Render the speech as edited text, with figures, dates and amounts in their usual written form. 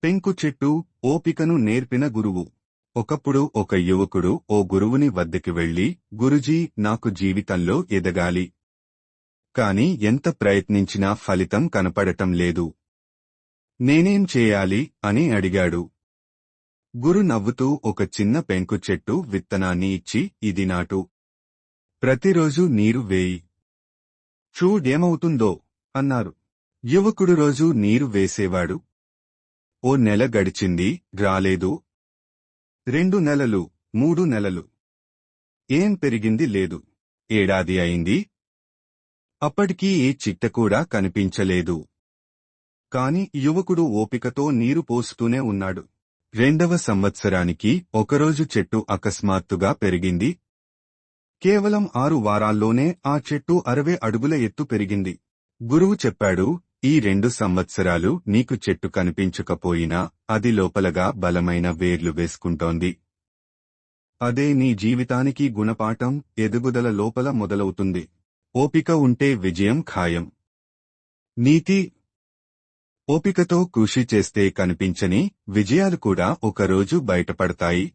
పెంకు చెట్టు ఓపికను నేర్పిన గురువు. ఒకప్పుడు ఒక యువకుడు ఓ గురువుని వద్దకి వెళ్లి, గురుజీ, నాకు జీవితంలో ఎదగాలి. కాని ఎంత ప్రయత్నించినా ఫలితం కనపడటం లేదు. నేనేం చేయాలి అని అడిగాడు. గురు నవ్వుతూ ఒక చిన్న పెంకు చెట్టు విత్తనాన్ని ఇచ్చి, ఇది నాటు. ప్రతిరోజు నీరు వేయి. చూడేమవుతుందో అన్నారు. యువకుడు రోజూ నీరు వేసేవాడు. ఓ నెల గడిచింది, రాలేదు. 2 నెలలు, 3 నెలలు. ఏం పెరిగింది లేదు. ఏడాది అయింది. అప్పటికీ ఏ చిట్ట కూడా కనిపించలేదు. కాని యువకుడు ఓపికతో నీరు పోస్తూనే ఉన్నాడు. 2వ సంవత్సరానికి ఒకరోజు చెట్టు అకస్మాత్తుగా పెరిగింది. కేవలం 6 వారాల్లోనే ఆ చెట్టు 60 అడుగుల ఎత్తు పెరిగింది. గురువు చెప్పాడు, ఈ 2 సంవత్సరాలు నీకు చెట్టు కనిపించకపోయినా అది లోపలగా బలమైన వేర్లు వేసుకుంటోంది. అదే నీ జీవితానికి గుణపాఠం. ఎదుగుదల లోపల మొదలవుతుంది. ఓపిక ఉంటే విజయం ఖాయం. నీతి: ఓపికతో కృషి చేస్తే కనిపించని విజయాలు కూడా ఒకరోజు బయటపడతాయి.